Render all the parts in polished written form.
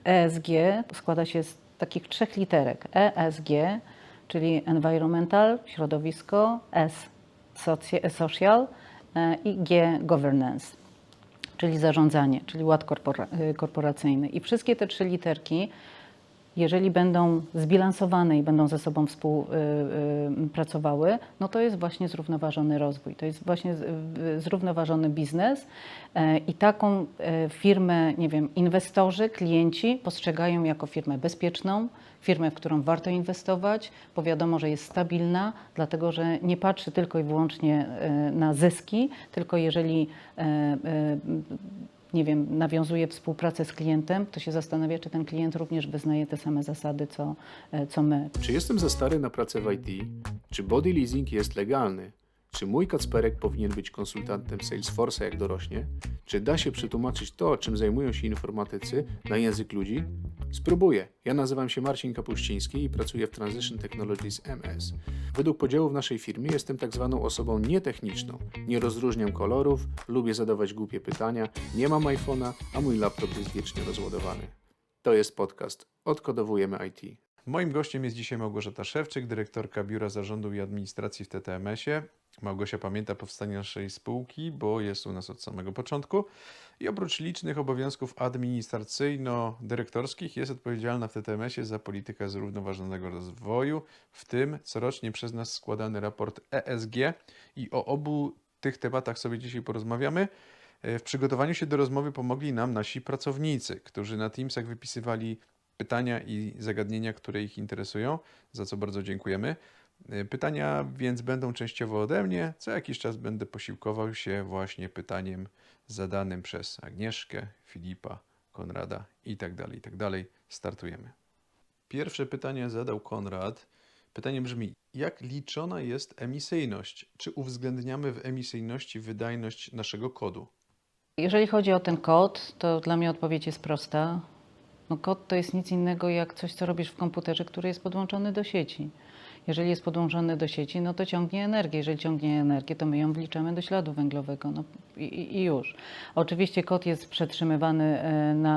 ESG składa się z takich 3 literek. ESG, czyli environmental, środowisko, social i G, governance, czyli zarządzanie, czyli ład korporacyjny. I wszystkie te 3 literki, jeżeli będą zbilansowane i będą ze sobą współpracowały, no to jest właśnie zrównoważony rozwój, to jest właśnie zrównoważony biznes i taką firmę, nie wiem, inwestorzy, klienci postrzegają jako firmę bezpieczną, firmę, w którą warto inwestować, bo wiadomo, że jest stabilna, dlatego że nie patrzy tylko i wyłącznie na zyski, tylko jeżeli nie wiem, nawiązuje współpracę z klientem, to się zastanawia, czy ten klient również wyznaje te same zasady, co my. Czy jestem za stary na pracę w IT? Czy body leasing jest legalny? Czy mój Kacperek powinien być konsultantem Salesforce'a jak dorośnie? Czy da się przetłumaczyć to, czym zajmują się informatycy, na język ludzi? Spróbuję. Ja nazywam się Marcin Kapuściński i pracuję w Transition Technologies MS. Według podziału w naszej firmie jestem tak zwaną osobą nietechniczną. Nie rozróżniam kolorów, lubię zadawać głupie pytania, nie mam iPhone'a, a mój laptop jest wiecznie rozładowany. To jest podcast Odkodowujemy IT. Moim gościem jest dzisiaj Małgorzata Szewczyk, dyrektorka Biura Zarządu i Administracji w TTMS-ie. Małgosia pamięta powstanie naszej spółki, bo jest u nas od samego początku i oprócz licznych obowiązków administracyjno-dyrektorskich jest odpowiedzialna w TTMS-ie za politykę zrównoważonego rozwoju, w tym corocznie przez nas składany raport ESG i o obu tych tematach sobie dzisiaj porozmawiamy. W przygotowaniu się do rozmowy pomogli nam nasi pracownicy, którzy na Teamsach wypisywali pytania i zagadnienia, które ich interesują, za co bardzo dziękujemy. Pytania więc będą częściowo ode mnie. Co jakiś czas będę posiłkował się właśnie pytaniem zadanym przez Agnieszkę, Filipa, Konrada itd. Startujemy. Pierwsze pytanie zadał Konrad. Pytanie brzmi, jak liczona jest emisyjność? Czy uwzględniamy w emisyjności wydajność naszego kodu? Jeżeli chodzi o ten kod, to dla mnie odpowiedź jest prosta. No kod to jest nic innego jak coś, co robisz w komputerze, który jest podłączony do sieci. Jeżeli jest podłączony do sieci, no to ciągnie energię. Jeżeli ciągnie energię, to my ją wliczamy do śladu węglowego. No i już. Oczywiście kod jest przetrzymywany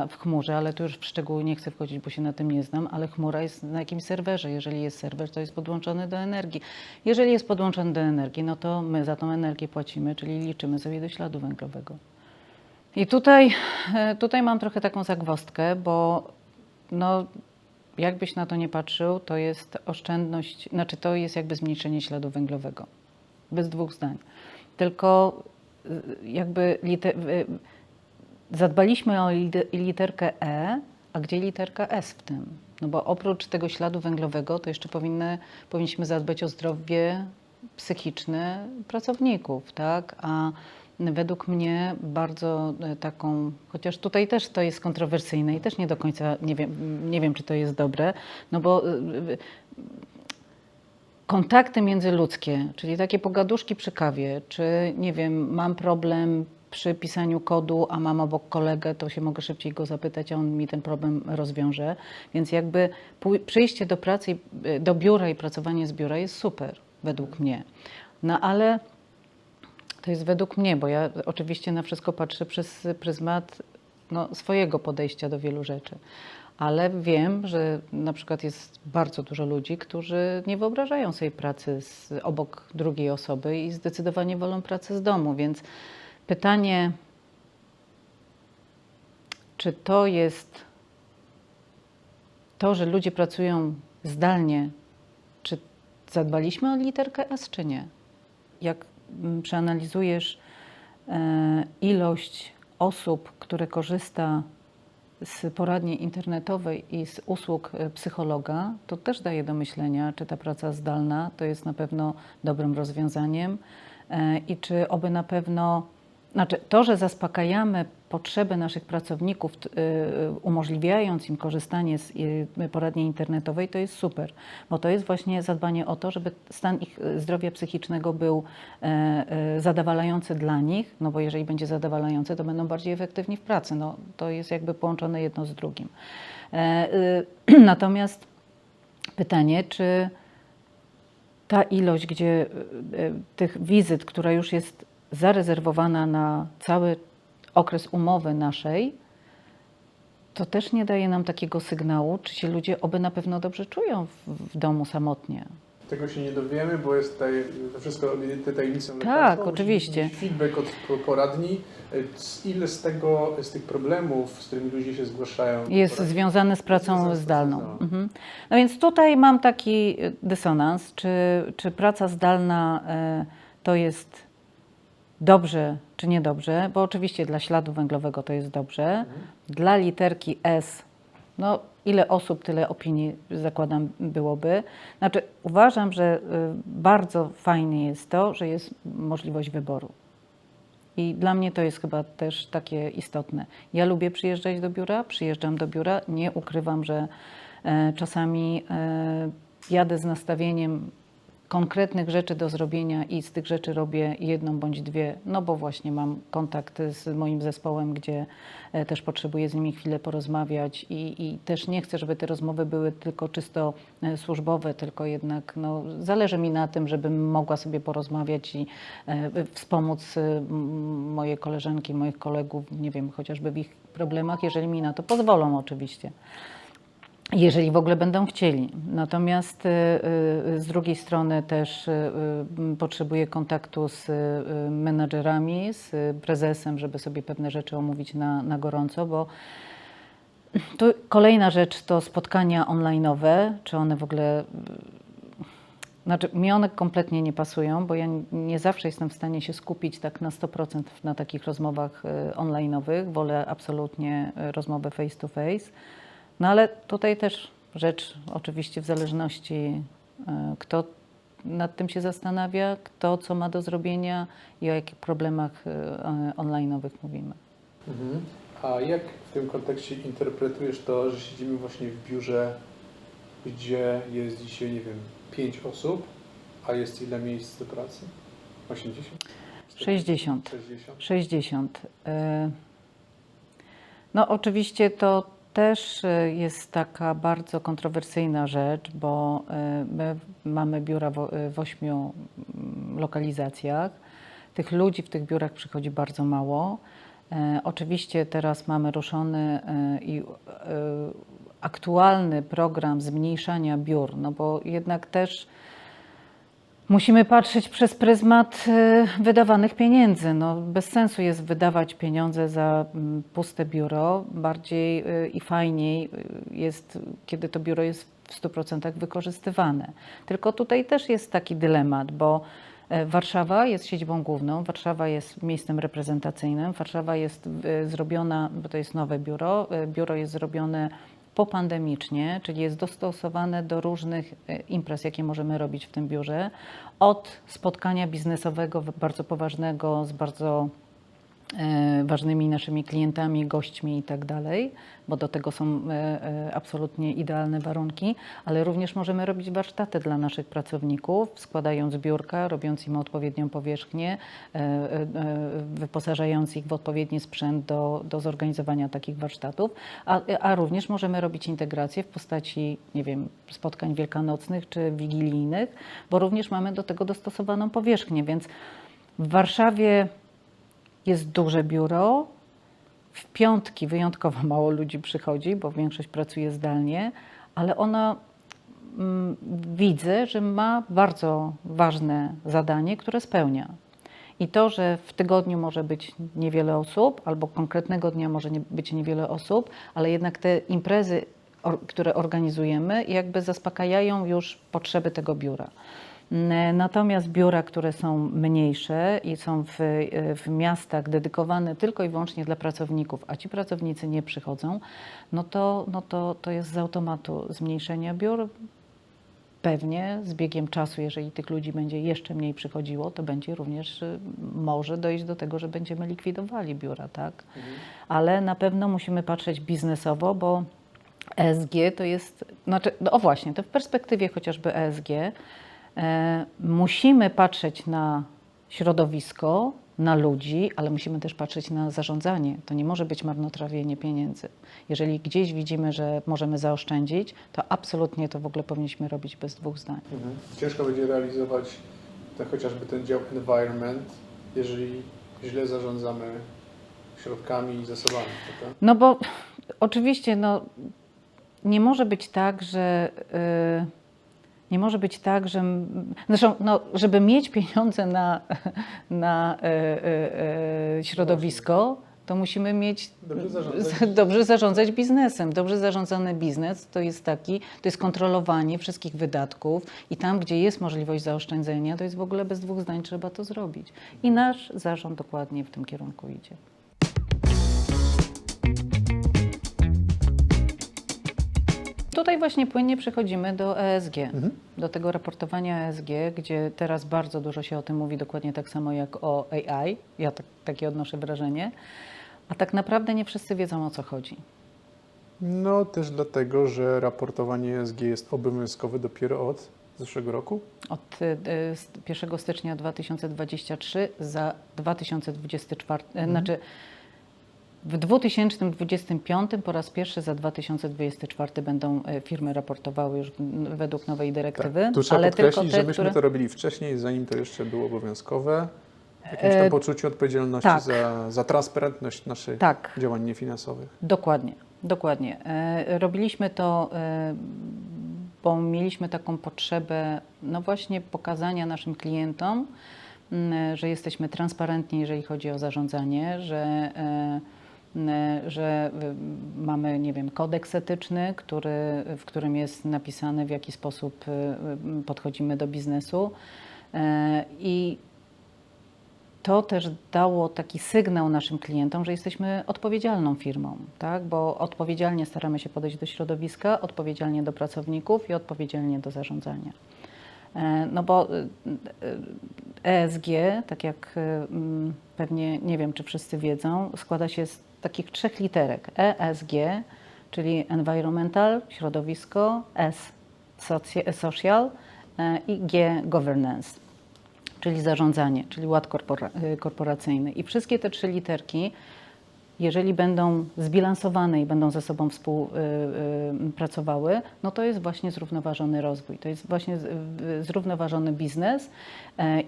w chmurze, ale tu już w szczegóły nie chcę wchodzić, bo się na tym nie znam, ale chmura jest na jakimś serwerze. Jeżeli jest serwer, to jest podłączony do energii. Jeżeli jest podłączony do energii, no to my za tą energię płacimy, czyli liczymy sobie do śladu węglowego. I tutaj mam trochę taką zagwozdkę, bo no, jakbyś na to nie patrzył, to jest oszczędność, znaczy to jest jakby zmniejszenie śladu węglowego. Bez dwóch zdań. Tylko jakby zadbaliśmy o literkę E, a gdzie literka S w tym? No bo oprócz tego śladu węglowego to jeszcze powinniśmy zadbać o zdrowie psychiczne pracowników, tak? A według mnie bardzo taką, chociaż tutaj też to jest kontrowersyjne i też nie do końca nie wiem, czy to jest dobre, no bo kontakty międzyludzkie, czyli takie pogaduszki przy kawie, czy nie wiem, mam problem przy pisaniu kodu, a mam obok kolegę, to się mogę szybciej go zapytać, a on mi ten problem rozwiąże. Więc jakby przyjście do pracy, do biura i pracowanie z biura jest super, według mnie. No ale to jest według mnie, bo ja oczywiście na wszystko patrzę przez pryzmat swojego podejścia do wielu rzeczy. Ale wiem, że na przykład jest bardzo dużo ludzi, którzy nie wyobrażają sobie pracy obok drugiej osoby i zdecydowanie wolą pracę z domu. Więc pytanie, czy to jest to, że ludzie pracują zdalnie, czy zadbaliśmy o literkę S, czy nie? Jak przeanalizujesz ilość osób, które korzysta z poradni internetowej i z usług psychologa, to też daje do myślenia, czy ta praca zdalna to jest na pewno dobrym rozwiązaniem i czy oby na pewno, znaczy to, że zaspokajamy potrzeby naszych pracowników, umożliwiając im korzystanie z poradni internetowej, to jest super, bo to jest właśnie zadbanie o to, żeby stan ich zdrowia psychicznego był zadowalający dla nich, no bo jeżeli będzie zadowalający, to będą bardziej efektywni w pracy. No, to jest jakby połączone jedno z drugim. Natomiast pytanie, czy ta ilość, gdzie tych wizyt, która już jest zarezerwowana na cały okres umowy naszej, to też nie daje nam takiego sygnału, czy ci ludzie oby na pewno dobrze czują w domu samotnie. Tego się nie dowiemy, bo jest tutaj to wszystko objęte tajemnicą Tak, lekarską. oczywiście. Musimy mieć feedback od poradni. Ile z tych problemów, z którymi ludzie się zgłaszają, Jest poradni, związany z pracą związane z zdalną. pracą Mhm. No więc tutaj mam taki dysonans, czy praca zdalna to jest dobrze, czy niedobrze, bo oczywiście dla śladu węglowego to jest dobrze. Dla literki S, no ile osób, tyle opinii, zakładam, byłoby. Znaczy uważam, że bardzo fajnie jest to, że jest możliwość wyboru. I dla mnie to jest chyba też takie istotne. Ja lubię przyjeżdżać do biura, przyjeżdżam do biura, nie ukrywam, że czasami jadę z nastawieniem konkretnych rzeczy do zrobienia i z tych rzeczy robię jedną bądź dwie, no bo właśnie mam kontakt z moim zespołem, gdzie też potrzebuję z nimi chwilę porozmawiać i też nie chcę, żeby te rozmowy były tylko czysto służbowe, tylko jednak no, zależy mi na tym, żebym mogła sobie porozmawiać i wspomóc moje koleżanki, moich kolegów, nie wiem, chociażby w ich problemach, jeżeli mi na to pozwolą oczywiście. Jeżeli w ogóle będą chcieli. Natomiast z drugiej strony też potrzebuję kontaktu z menadżerami, z prezesem, żeby sobie pewne rzeczy omówić na gorąco, bo tu kolejna rzecz to spotkania online'owe, czy one w ogóle... Znaczy, mi one kompletnie nie pasują, bo ja nie zawsze jestem w stanie się skupić tak na 100% na takich rozmowach online'owych. Wolę absolutnie rozmowę face to face. No ale tutaj też rzecz oczywiście w zależności kto nad tym się zastanawia, kto co ma do zrobienia i o jakich problemach online'owych mówimy. Mhm. A jak w tym kontekście interpretujesz to, że siedzimy właśnie w biurze, gdzie jest dzisiaj, nie wiem, 5 osób, a jest ile miejsc do pracy? 80? 60. 60. 60. No oczywiście to też jest taka bardzo kontrowersyjna rzecz, bo my mamy biura w 8 lokalizacjach. Tych ludzi w tych biurach przychodzi bardzo mało. Oczywiście teraz mamy ruszony i aktualny program zmniejszania biur, no bo jednak też musimy patrzeć przez pryzmat wydawanych pieniędzy. No, bez sensu jest wydawać pieniądze za puste biuro. Bardziej i fajniej jest, kiedy to biuro jest w 100% wykorzystywane. Tylko tutaj też jest taki dylemat, bo Warszawa jest siedzibą główną, Warszawa jest miejscem reprezentacyjnym, Warszawa jest zrobiona, bo to jest nowe biuro, biuro jest zrobione popandemicznie, czyli jest dostosowane do różnych imprez, jakie możemy robić w tym biurze. Od spotkania biznesowego bardzo poważnego z bardzo ważnymi naszymi klientami, gośćmi i tak dalej, bo do tego są absolutnie idealne warunki, ale również możemy robić warsztaty dla naszych pracowników, składając biurka, robiąc im odpowiednią powierzchnię, wyposażając ich w odpowiedni sprzęt do zorganizowania takich warsztatów, a również możemy robić integrację w postaci, nie wiem, spotkań wielkanocnych czy wigilijnych, bo również mamy do tego dostosowaną powierzchnię, więc w Warszawie jest duże biuro. W piątki wyjątkowo mało ludzi przychodzi, bo większość pracuje zdalnie, ale ono widzę, że ma bardzo ważne zadanie, które spełnia. I to, że w tygodniu może być niewiele osób, albo konkretnego dnia może być niewiele osób, ale jednak te imprezy, które organizujemy, jakby zaspokajają już potrzeby tego biura. Natomiast biura, które są mniejsze i są w miastach dedykowane tylko i wyłącznie dla pracowników, a ci pracownicy nie przychodzą, no to jest z automatu zmniejszenie biur. Pewnie z biegiem czasu, jeżeli tych ludzi będzie jeszcze mniej przychodziło, to będzie również, może dojść do tego, że będziemy likwidowali biura, tak? Ale na pewno musimy patrzeć biznesowo, bo ESG to jest, znaczy, no właśnie, to w perspektywie chociażby ESG, musimy patrzeć na środowisko, na ludzi, ale musimy też patrzeć na zarządzanie. To nie może być marnotrawienie pieniędzy. Jeżeli gdzieś widzimy, że możemy zaoszczędzić, to absolutnie to w ogóle powinniśmy robić bez dwóch zdań. Ciężko będzie realizować chociażby ten dział environment, jeżeli źle zarządzamy środkami i zasobami, prawda? No bo Oczywiście, no, nie może być tak, że nie może być tak, że zresztą, no, żeby mieć pieniądze na środowisko, to musimy mieć dobrze zarządzać biznesem. Dobrze zarządzany biznes to jest taki, to jest kontrolowanie wszystkich wydatków i tam, gdzie jest możliwość zaoszczędzenia, to jest w ogóle bez dwóch zdań trzeba to zrobić. I nasz zarząd dokładnie w tym kierunku idzie. Tutaj właśnie płynnie przechodzimy do ESG, do tego raportowania ESG, gdzie teraz bardzo dużo się o tym mówi, dokładnie tak samo jak o AI. Ja takie odnoszę wrażenie. A tak naprawdę nie wszyscy wiedzą, o co chodzi. No też dlatego, że raportowanie ESG jest obowiązkowe dopiero od zeszłego roku. Od 1 stycznia 2023 za 2024, znaczy w 2025 po raz pierwszy za 2024 będą firmy raportowały już według nowej dyrektywy. Tak, tu trzeba ale podkreślić, tylko te, że myśmy które... to robili wcześniej, zanim to jeszcze było obowiązkowe. W jakimś tam poczuciu odpowiedzialności tak. za transparentność naszych Tak. działań niefinansowych. Dokładnie, dokładnie. Robiliśmy to, bo mieliśmy taką potrzebę, no właśnie pokazania naszym klientom, że jesteśmy transparentni, jeżeli chodzi o zarządzanie, że mamy, nie wiem, kodeks etyczny, w którym jest napisane, w jaki sposób podchodzimy do biznesu. I to też dało taki sygnał naszym klientom, że jesteśmy odpowiedzialną firmą, tak? Bo odpowiedzialnie staramy się podejść do środowiska, odpowiedzialnie do pracowników i odpowiedzialnie do zarządzania. No bo ESG, tak jak pewnie, nie wiem, czy wszyscy wiedzą, składa się z takich 3 literek. ESG, czyli environmental, środowisko, S, social i G, governance, czyli zarządzanie, czyli ład korporacyjny. I wszystkie te 3 literki, jeżeli będą zbilansowane i będą ze sobą współpracowały, no to jest właśnie zrównoważony rozwój, to jest właśnie zrównoważony biznes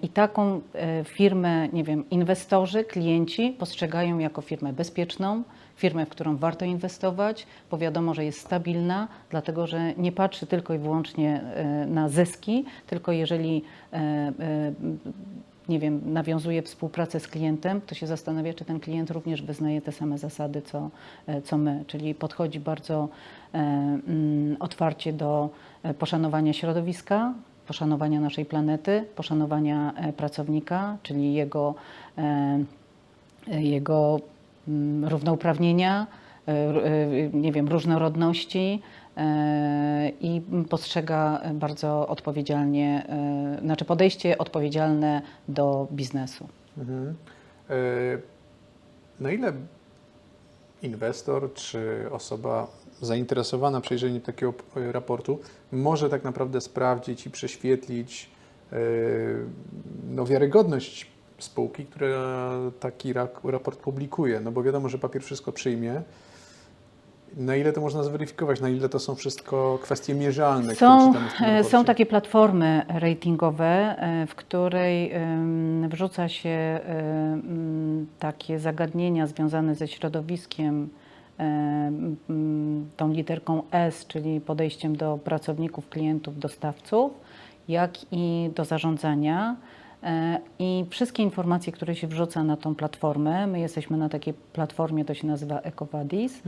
i taką firmę, nie wiem, inwestorzy, klienci postrzegają jako firmę bezpieczną, firmę, w którą warto inwestować, bo wiadomo, że jest stabilna, dlatego że nie patrzy tylko i wyłącznie na zyski, tylko jeżeli nie wiem, nawiązuje współpracę z klientem, to się zastanawia, czy ten klient również wyznaje te same zasady, co my, czyli podchodzi bardzo otwarcie do poszanowania środowiska, poszanowania naszej planety, poszanowania pracownika, czyli jego równouprawnienia, nie wiem, różnorodności i postrzega bardzo odpowiedzialnie, znaczy podejście odpowiedzialne do biznesu. Na ile inwestor czy osoba zainteresowana przejrzeniem takiego raportu może tak naprawdę sprawdzić i prześwietlić no, wiarygodność spółki, która taki raport publikuje? No bo wiadomo, że papier wszystko przyjmie. Na ile to można zweryfikować? Na ile to są wszystko kwestie mierzalne? Są takie platformy ratingowe, w której wrzuca się takie zagadnienia związane ze środowiskiem, tą literką S, czyli podejściem do pracowników, klientów, dostawców, jak i do zarządzania. I wszystkie informacje, które się wrzuca na tą platformę, my jesteśmy na takiej platformie, to się nazywa EcoVadis,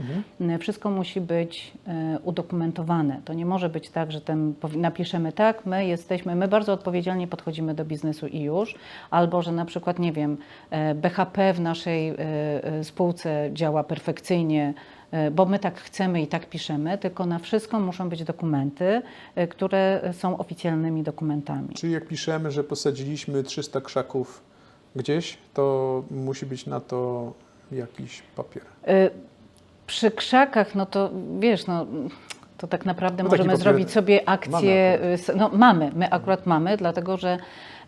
wszystko musi być udokumentowane. To nie może być tak, że napiszemy tak, my bardzo odpowiedzialnie podchodzimy do biznesu i już, albo że na przykład, nie wiem, BHP w naszej spółce działa perfekcyjnie, bo my tak chcemy i tak piszemy, tylko na wszystko muszą być dokumenty, które są oficjalnymi dokumentami. Czyli jak piszemy, że posadziliśmy 300 krzaków gdzieś, to musi być na to jakiś papier. Przy krzakach, no to wiesz, no to tak naprawdę no możemy zrobić sobie akcję. My akurat mamy, dlatego że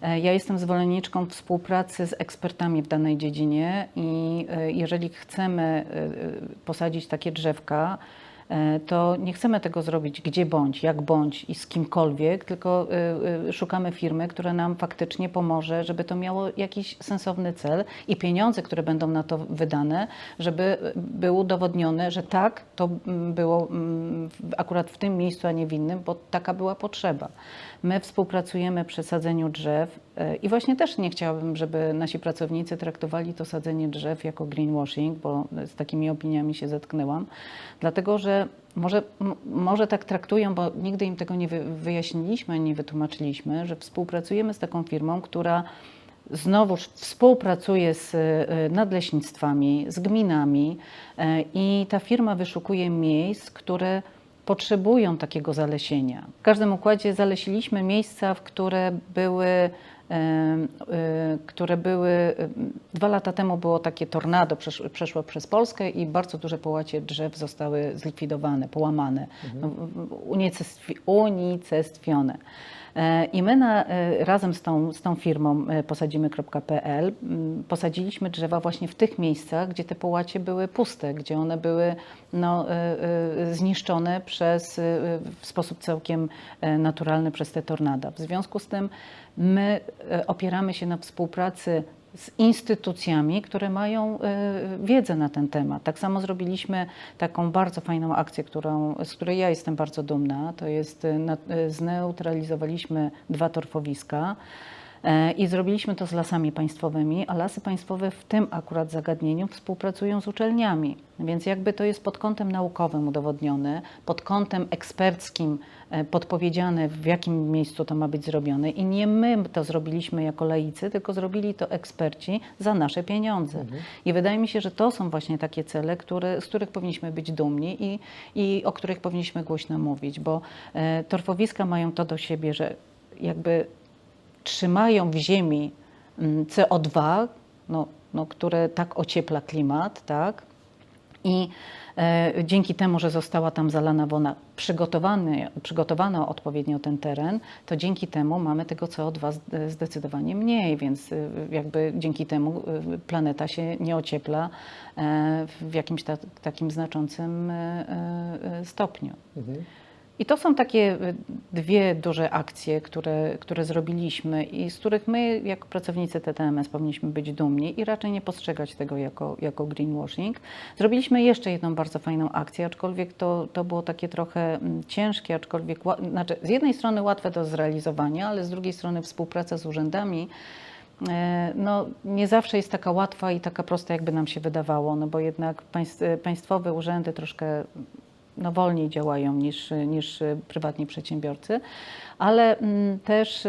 ja jestem zwolenniczką współpracy z ekspertami w danej dziedzinie i jeżeli chcemy posadzić takie drzewka, to nie chcemy tego zrobić gdzie bądź, jak bądź i z kimkolwiek, tylko szukamy firmy, która nam faktycznie pomoże, żeby to miało jakiś sensowny cel i pieniądze, które będą na to wydane, żeby było udowodnione, że tak, to było akurat w tym miejscu, a nie w innym, bo taka była potrzeba. My współpracujemy przy sadzeniu drzew i właśnie też nie chciałabym, żeby nasi pracownicy traktowali to sadzenie drzew jako greenwashing, bo z takimi opiniami się zetknęłam, dlatego że może tak traktują, bo nigdy im tego nie wyjaśniliśmy, nie wytłumaczyliśmy, że współpracujemy z taką firmą, która znowuż współpracuje z nadleśnictwami, z gminami i ta firma wyszukuje miejsc, które potrzebują takiego zalesienia. W każdym układzie zalesiliśmy miejsca, które były 2 lata temu było takie tornado, przeszło przez Polskę i bardzo duże połacie drzew zostały zlikwidowane, połamane, unicestwione. I my razem z tą firmą posadzimy.pl posadziliśmy drzewa właśnie w tych miejscach, gdzie te połacie były puste, gdzie one były zniszczone w sposób całkiem naturalny przez te tornada. W związku z tym my opieramy się na współpracy z instytucjami, które mają wiedzę na ten temat. Tak samo zrobiliśmy taką bardzo fajną akcję, z której ja jestem bardzo dumna. To jest, zneutralizowaliśmy 2 torfowiska i zrobiliśmy to z Lasami Państwowymi, a Lasy Państwowe w tym akurat zagadnieniu współpracują z uczelniami. Więc jakby to jest pod kątem naukowym udowodnione, pod kątem eksperckim podpowiedziane, w jakim miejscu to ma być zrobione. I nie my to zrobiliśmy jako laicy, tylko zrobili to eksperci za nasze pieniądze. I wydaje mi się, że to są właśnie takie cele, z których powinniśmy być dumni i o których powinniśmy głośno mówić, bo torfowiska mają to do siebie, że jakby trzymają w ziemi CO2, które tak ociepla klimat, tak? I dzięki temu, że została tam zalana woda, przygotowano odpowiednio ten teren, to dzięki temu mamy tego CO2 zdecydowanie mniej, więc jakby dzięki temu planeta się nie ociepla w jakimś takim znaczącym stopniu. I to są takie 2 duże akcje, które zrobiliśmy i z których my jako pracownicy TTMS powinniśmy być dumni i raczej nie postrzegać tego jako greenwashing. Zrobiliśmy jeszcze jedną bardzo fajną akcję, aczkolwiek to było takie trochę ciężkie, aczkolwiek znaczy z jednej strony łatwe do zrealizowania, ale z drugiej strony współpraca z urzędami nie zawsze jest taka łatwa i taka prosta, jakby nam się wydawało, bo jednak państwowe urzędy troszkę wolniej działają niż prywatni przedsiębiorcy, ale też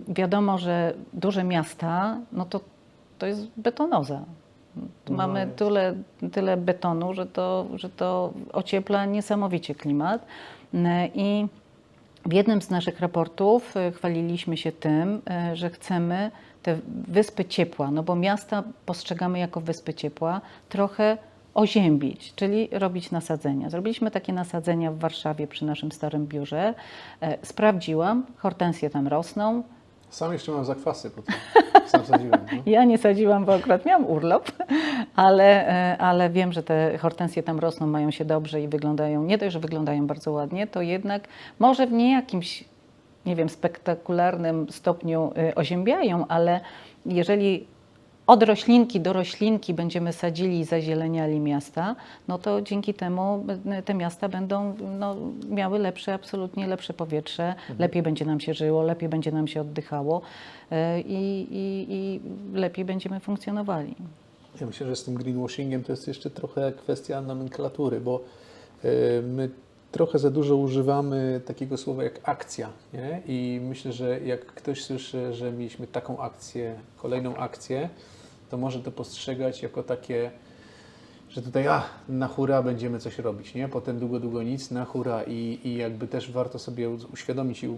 wiadomo, że duże miasta, to jest betonoza. Mamy tyle betonu, że to ociepla niesamowicie klimat. I w jednym z naszych raportów chwaliliśmy się tym, że chcemy te wyspy ciepła, bo miasta postrzegamy jako wyspy ciepła, trochę oziębić, czyli robić nasadzenia. Zrobiliśmy takie nasadzenia w Warszawie przy naszym starym biurze. Sprawdziłam, hortensje tam rosną. Sam jeszcze mam zakwasy po tym. Sam sadziłem. Ja nie sadziłam, bo akurat miałam urlop, ale wiem, że te hortensje tam rosną, mają się dobrze i wyglądają, nie dość, że wyglądają bardzo ładnie, to jednak może w niejakimś, nie wiem, spektakularnym stopniu oziębiają, ale jeżeli od roślinki do roślinki będziemy sadzili i zazieleniali miasta, to dzięki temu te miasta będą miały absolutnie lepsze powietrze, lepiej będzie nam się żyło, lepiej będzie nam się oddychało i lepiej będziemy funkcjonowali. Ja myślę, że z tym greenwashingiem to jest jeszcze trochę kwestia nomenklatury, bo my trochę za dużo używamy takiego słowa jak akcja, nie? I myślę, że jak ktoś słyszy, że mieliśmy taką akcję, kolejną akcję, to może to postrzegać jako takie, że tutaj na hura będziemy coś robić, nie? Potem długo nic, na hura i jakby też warto sobie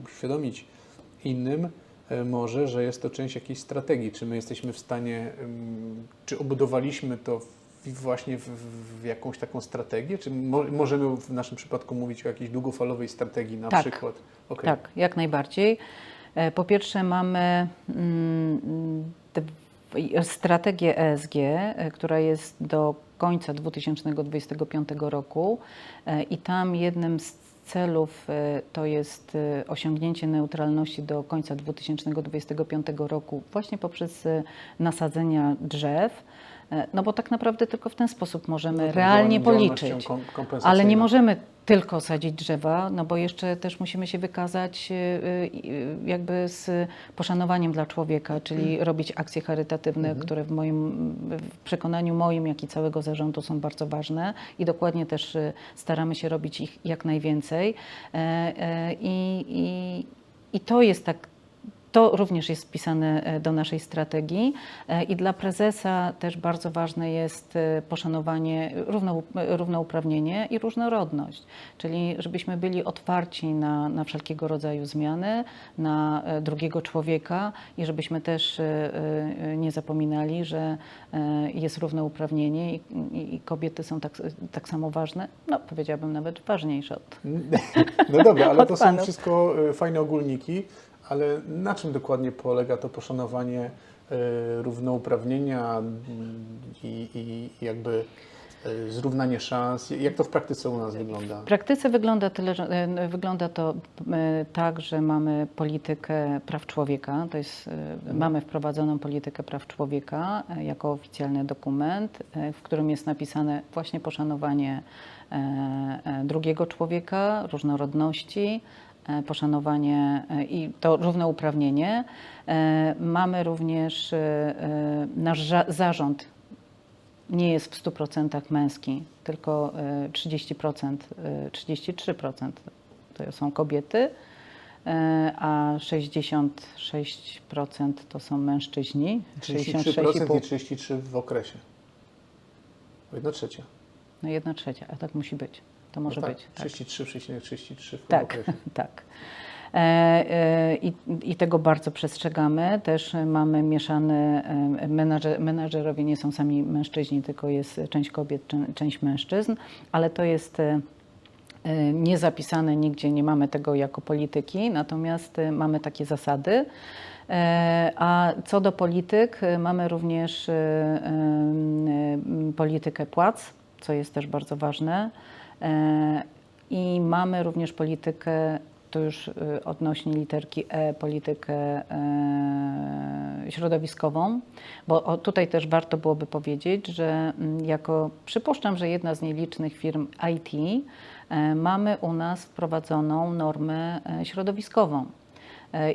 uświadomić innym może, że jest to część jakiejś strategii, czy my jesteśmy w stanie, czy obudowaliśmy to właśnie w jakąś taką strategię, czy możemy w naszym przypadku mówić o jakiejś długofalowej strategii na przykład? Okay. Tak, jak najbardziej. Po pierwsze mamy strategię ESG, która jest do końca 2025 roku i tam jednym z celów to jest osiągnięcie neutralności do końca 2025 roku właśnie poprzez nasadzenia drzew. No bo tak naprawdę tylko w ten sposób możemy realnie policzyć. Ale nie możemy tylko sadzić drzewa, no bo jeszcze też musimy się wykazać jakby z poszanowaniem dla człowieka, czyli robić akcje charytatywne, które w przekonaniu moim, jak i całego zarządu są bardzo ważne i dokładnie też staramy się robić ich jak najwięcej. I to jest tak. To również jest wpisane do naszej strategii i dla prezesa też bardzo ważne jest poszanowanie, równouprawnienie i różnorodność, czyli żebyśmy byli otwarci na wszelkiego rodzaju zmiany, na drugiego człowieka i żebyśmy też nie zapominali, że jest równouprawnienie i kobiety są tak samo ważne, no powiedziałabym nawet ważniejsze od No dobra, ale od to są panów. wszystko fajne ogólniki, ale na czym dokładnie polega to poszanowanie równouprawnienia i jakby zrównanie szans? Jak to w praktyce u nas wygląda? W praktyce wygląda to tak, że mamy politykę praw człowieka, to jest, mamy wprowadzoną politykę praw człowieka jako oficjalny dokument, w którym jest napisane właśnie poszanowanie drugiego człowieka, różnorodności, poszanowanie i to równouprawnienie. Mamy również nasz zarząd nie jest w 100% męski, tylko 30%, 33% to są kobiety, a 66% to są mężczyźni. 33% i 33% w okresie. 1/3. No 1/3, a tak musi być. To może No tak, być. Tak. 33,33 w Tak, okresie. tak. I tego bardzo przestrzegamy. Też mamy mieszane, menadżerowie nie są sami mężczyźni, tylko jest część kobiet, część mężczyzn, ale to jest nie zapisane nigdzie, nie mamy tego jako polityki, natomiast mamy takie zasady. A co do polityk, mamy również politykę płac, co jest też bardzo ważne. I mamy również politykę, to już odnośnie literki E, politykę środowiskową, bo tutaj też warto byłoby powiedzieć, że przypuszczam, że jedna z nielicznych firm IT, mamy u nas wprowadzoną normę środowiskową.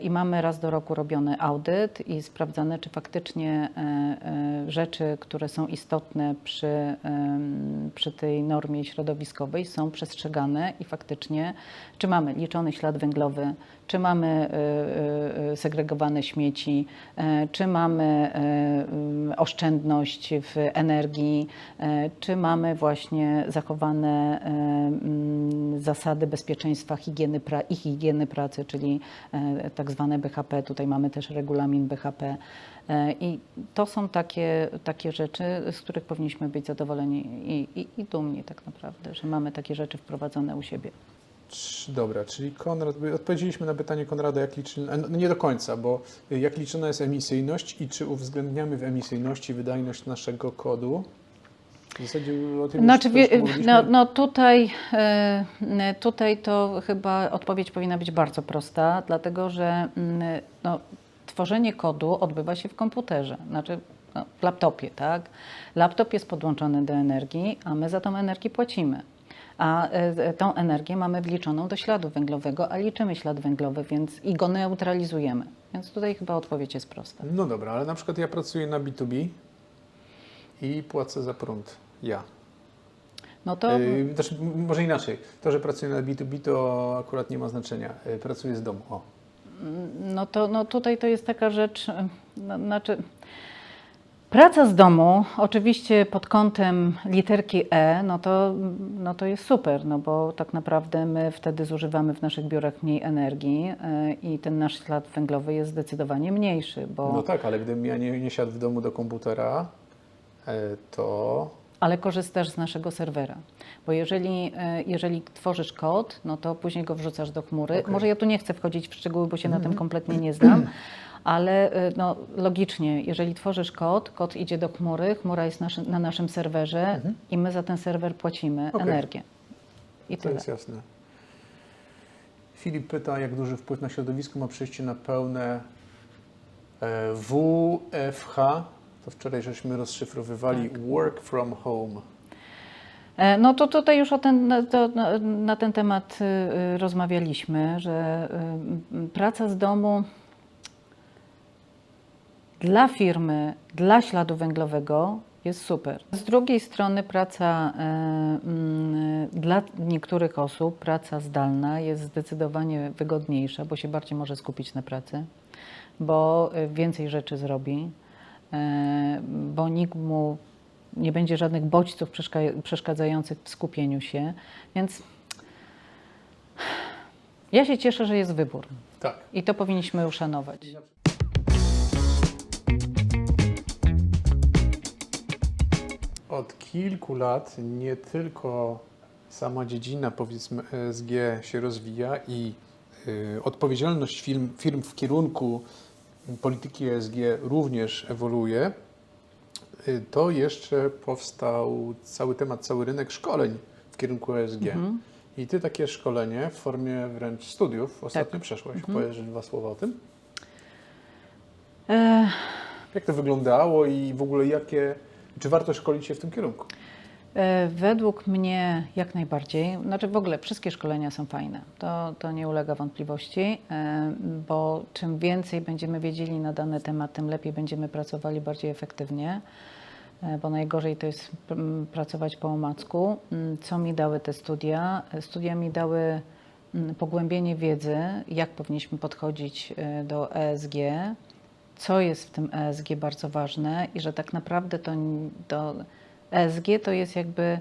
I mamy raz do roku robiony audyt i sprawdzane, czy faktycznie rzeczy, które są istotne przy tej normie środowiskowej są przestrzegane i faktycznie, czy mamy liczony ślad węglowy, czy mamy segregowane śmieci, czy mamy oszczędność w energii, czy mamy właśnie zachowane zasady bezpieczeństwa i higieny pracy, czyli tak zwane BHP. Tutaj mamy też regulamin BHP. I to są takie rzeczy, z których powinniśmy być zadowoleni i dumni tak naprawdę, że mamy takie rzeczy wprowadzone u siebie. Dobra, czyli Konrad, odpowiedzieliśmy na pytanie Konrada, no nie do końca, bo jak liczona jest emisyjność i czy uwzględniamy w emisyjności wydajność naszego kodu? W zasadzie o tym Znaczy, już troszkę mówiliśmy. tutaj to chyba odpowiedź powinna być bardzo prosta, dlatego że tworzenie kodu odbywa się w komputerze, znaczy w laptopie, tak? Laptop jest podłączony do energii, a my za tą energię płacimy. A tą energię mamy wliczoną do śladu węglowego, a liczymy ślad węglowy, więc i go neutralizujemy. Więc tutaj chyba odpowiedź jest prosta. No dobra, ale na przykład ja pracuję na B2B i płacę za prąd. Ja. No to Też może inaczej. To, że pracuję na B2B, to akurat nie ma znaczenia. Pracuję z domu. O. No tutaj to jest taka rzecz, znaczy praca z domu, oczywiście pod kątem literki E, no to jest super, no bo tak naprawdę my wtedy zużywamy w naszych biurach mniej energii i ten nasz ślad węglowy jest zdecydowanie mniejszy, bo... No tak, ale gdybym ja nie siadł w domu do komputera, to... Ale korzystasz z naszego serwera, bo jeżeli tworzysz kod, no to później go wrzucasz do chmury. Okay. Może ja tu nie chcę wchodzić w szczegóły, bo się na tym kompletnie nie znam, ale no, logicznie, jeżeli tworzysz kod idzie do chmury, chmura jest na naszym serwerze i my za ten serwer płacimy Okej. energię. I To tyle. jest jasne. Filip pyta, jak duży wpływ na środowisko ma przejście na pełne WFH. To wczoraj żeśmy rozszyfrowywali work from home. No to tutaj już na ten temat rozmawialiśmy, że praca z domu dla firmy, dla śladu węglowego jest super. Z drugiej strony praca dla niektórych osób, praca zdalna jest zdecydowanie wygodniejsza, bo się bardziej może skupić na pracy, bo więcej rzeczy zrobi, bo nikt mu nie będzie żadnych bodźców przeszkadzających w skupieniu się, więc ja się cieszę, że jest wybór Tak. i to powinniśmy uszanować. Od kilku lat nie tylko sama dziedzina, powiedzmy, ESG się rozwija i odpowiedzialność firm w kierunku polityki ESG również ewoluuje, to jeszcze powstał cały temat, cały rynek szkoleń w kierunku ESG. I Ty takie szkolenie w formie wręcz studiów ostatnio przeszłaś. Powiesz 2 słowa o tym? Jak to wyglądało i w ogóle czy warto szkolić się w tym kierunku? Według mnie jak najbardziej. Znaczy w ogóle wszystkie szkolenia są fajne. To nie ulega wątpliwości, bo czym więcej będziemy wiedzieli na dany temat, tym lepiej będziemy pracowali bardziej efektywnie, bo najgorzej to jest pracować po omacku. Co mi dały te studia? Studia mi dały pogłębienie wiedzy, jak powinniśmy podchodzić do ESG, co jest w tym ESG bardzo ważne i że tak naprawdę to ESG to jest jakby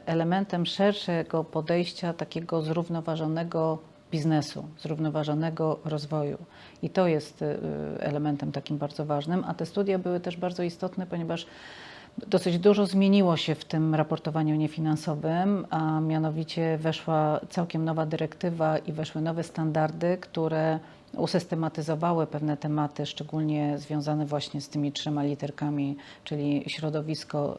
elementem szerszego podejścia takiego zrównoważonego biznesu, zrównoważonego rozwoju. I to jest elementem takim bardzo ważnym, a te studia były też bardzo istotne, ponieważ dosyć dużo zmieniło się w tym raportowaniu niefinansowym, a mianowicie weszła całkiem nowa dyrektywa i weszły nowe standardy, które usystematyzowały pewne tematy, szczególnie związane właśnie z tymi 3 literkami, czyli środowisko,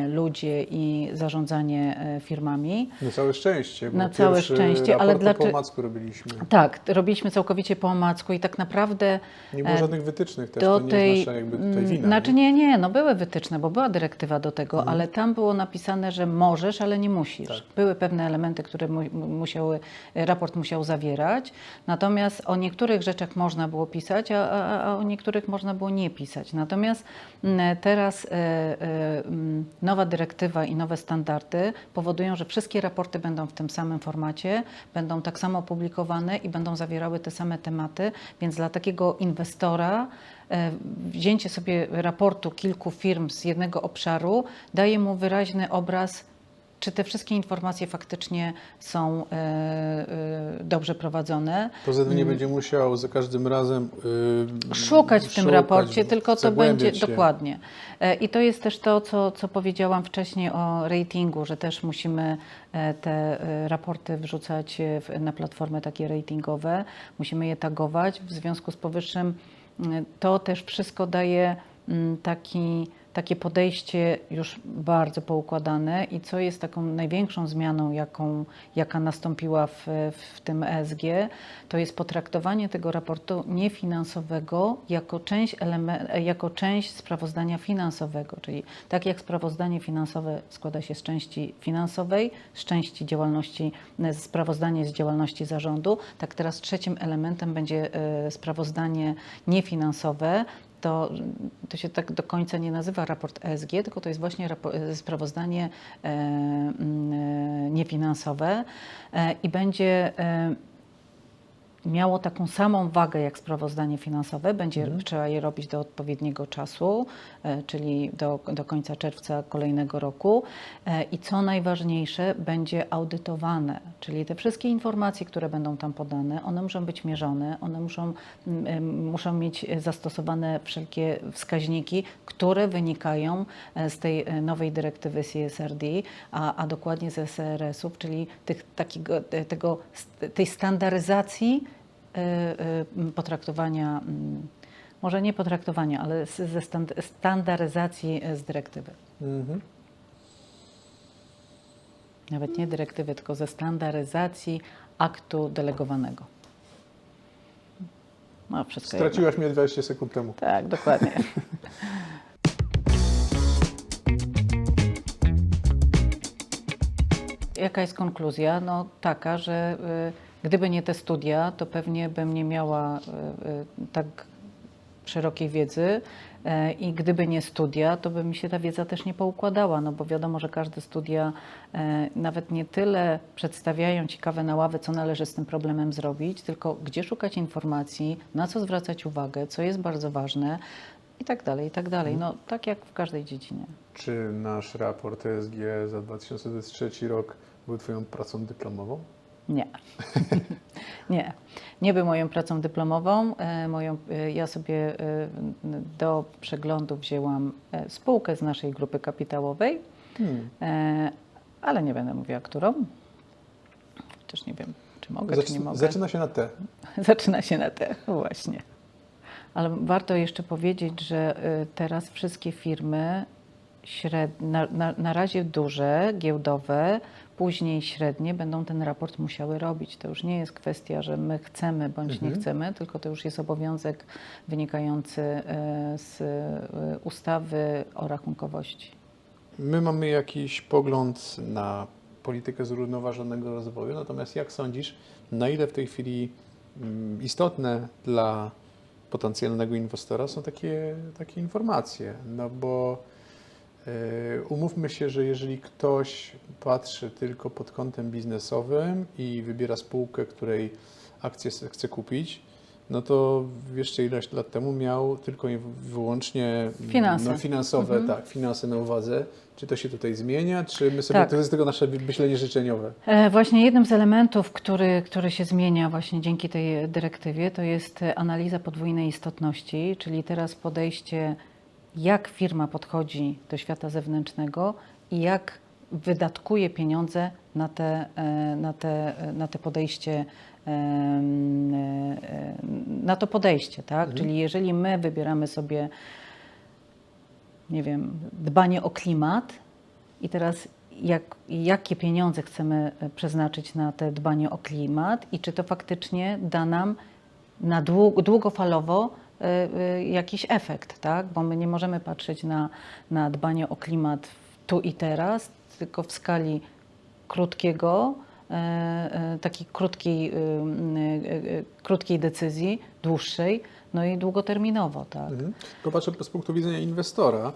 ludzie i zarządzanie firmami. Na całe szczęście, bo Na całe szczęście, ale po omacku robiliśmy. Tak, robiliśmy całkowicie po omacku i tak naprawdę Nie było żadnych wytycznych też, to nie jest nasza jakby tutaj wina. Znaczy nie, no były wytyczne, bo była dyrektywa do tego, ale tam było napisane, że możesz, ale nie musisz. Tak. Były pewne elementy, które raport musiał zawierać, natomiast o niektórych rzeczach można było pisać, a o niektórych można było nie pisać. Natomiast teraz nowa dyrektywa i nowe standardy powodują, że wszystkie raporty będą w tym samym formacie, będą tak samo publikowane i będą zawierały te same tematy, więc dla takiego inwestora wzięcie sobie raportu kilku firm z jednego obszaru daje mu wyraźny obraz, czy te wszystkie informacje faktycznie są dobrze prowadzone. Poza tym nie będzie musiał za każdym razem szukać w tym raporcie, tylko to będzie zagłębiać się. dokładnie. I to jest też to, co powiedziałam wcześniej o ratingu, że też musimy te raporty wrzucać na platformy takie ratingowe, musimy je tagować. W związku z powyższym to też wszystko daje takie podejście już bardzo poukładane i co jest taką największą zmianą, jaka nastąpiła w tym ESG, to jest potraktowanie tego raportu niefinansowego jako część sprawozdania finansowego, czyli tak jak sprawozdanie finansowe składa się z części finansowej, z części działalności, sprawozdanie z działalności zarządu, tak teraz trzecim elementem będzie sprawozdanie niefinansowe. To się tak do końca nie nazywa raport ESG, tylko to jest właśnie sprawozdanie niefinansowe i będzie miało taką samą wagę jak sprawozdanie finansowe. Będzie trzeba je robić do odpowiedniego czasu, czyli do końca czerwca kolejnego roku. I co najważniejsze, będzie audytowane, czyli te wszystkie informacje, które będą tam podane, one muszą być mierzone, one muszą mieć zastosowane wszelkie wskaźniki, które wynikają z tej nowej dyrektywy CSRD, a dokładnie z SRS-ów, czyli tej standaryzacji potraktowania, może nie potraktowania, ale ze standaryzacji z dyrektywy. Mhm. Nawet nie dyrektywy, tylko ze standaryzacji aktu delegowanego. No, wszystko jedno. Straciłaś mnie 20 sekund temu. Tak, dokładnie. Jaka jest konkluzja? No taka, że gdyby nie te studia, to pewnie bym nie miała tak szerokiej wiedzy i gdyby nie studia, to by mi się ta wiedza też nie poukładała, no bo wiadomo, że każde studia nawet nie tyle przedstawiają ciekawe na ławę, co należy z tym problemem zrobić, tylko gdzie szukać informacji, na co zwracać uwagę, co jest bardzo ważne i tak dalej, i tak dalej. No tak jak w każdej dziedzinie. Czy nasz raport ESG za 2023 rok był Twoją pracą dyplomową? Nie. Nie. Nie był moją pracą dyplomową. Ja sobie do przeglądu wzięłam spółkę z naszej grupy kapitałowej, ale nie będę mówiła, którą. Chociaż nie wiem, czy mogę, czy nie mogę. Zaczyna się na T. Zaczyna się na te, właśnie. Ale warto jeszcze powiedzieć, że teraz wszystkie firmy na razie duże, giełdowe, później średnie będą ten raport musiały robić. To już nie jest kwestia, że my chcemy bądź nie chcemy, tylko to już jest obowiązek wynikający z ustawy o rachunkowości. My mamy jakiś pogląd na politykę zrównoważonego rozwoju, natomiast jak sądzisz, na ile w tej chwili istotne dla potencjalnego inwestora są takie informacje? No bo umówmy się, że jeżeli ktoś patrzy tylko pod kątem biznesowym i wybiera spółkę, której akcję chce kupić, no to jeszcze ileś lat temu miał tylko i wyłącznie Finanse. Finansowe, tak, finanse na uwadze. Czy to się tutaj zmienia, czy my sobie, Tak. to jest tylko nasze myślenie życzeniowe? Właśnie jednym z elementów, który się zmienia właśnie dzięki tej dyrektywie, to jest analiza podwójnej istotności, czyli teraz podejście, jak firma podchodzi do świata zewnętrznego i jak wydatkuje pieniądze na te podejście, na to podejście, tak? Czyli jeżeli my wybieramy sobie, nie wiem, dbanie o klimat i teraz jakie pieniądze chcemy przeznaczyć na te dbanie o klimat i czy to faktycznie da nam na długofalowo jakiś efekt, tak? Bo my nie możemy patrzeć na dbanie o klimat tu i teraz, tylko w skali krótkiego, takiej krótkiej decyzji, dłuższej, no i długoterminowo, tak? Tylko patrzę z punktu widzenia inwestora,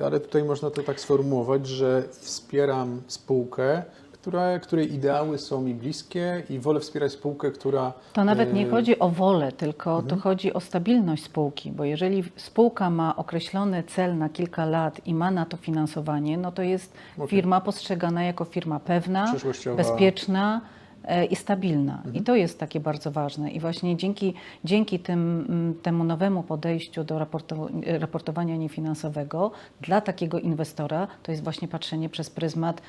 ale tutaj można to tak sformułować, że wspieram spółkę, której ideały są mi bliskie i wolę wspierać spółkę, która... To nawet nie chodzi o wolę, tylko to chodzi o stabilność spółki, bo jeżeli spółka ma określony cel na kilka lat i ma na to finansowanie, no to jest firma postrzegana jako firma pewna, Przyszłościowa. bezpieczna i stabilna. I to jest takie bardzo ważne. I właśnie dzięki temu nowemu podejściu do raportowania niefinansowego dla takiego inwestora to jest właśnie patrzenie przez pryzmat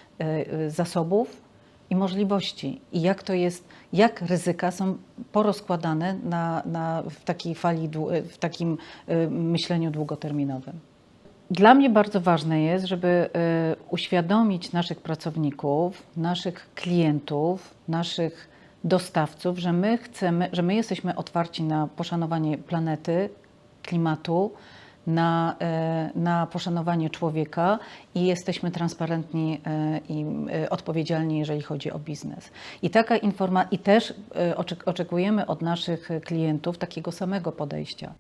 zasobów i możliwości. I jak to jest, jak ryzyka są porozkładane w takiej fali, w takim myśleniu długoterminowym. Dla mnie bardzo ważne jest, żeby uświadomić naszych pracowników, naszych klientów, naszych dostawców, że my jesteśmy otwarci na poszanowanie planety, klimatu, na poszanowanie człowieka i jesteśmy transparentni i odpowiedzialni, jeżeli chodzi o biznes. I taka i też oczekujemy od naszych klientów takiego samego podejścia.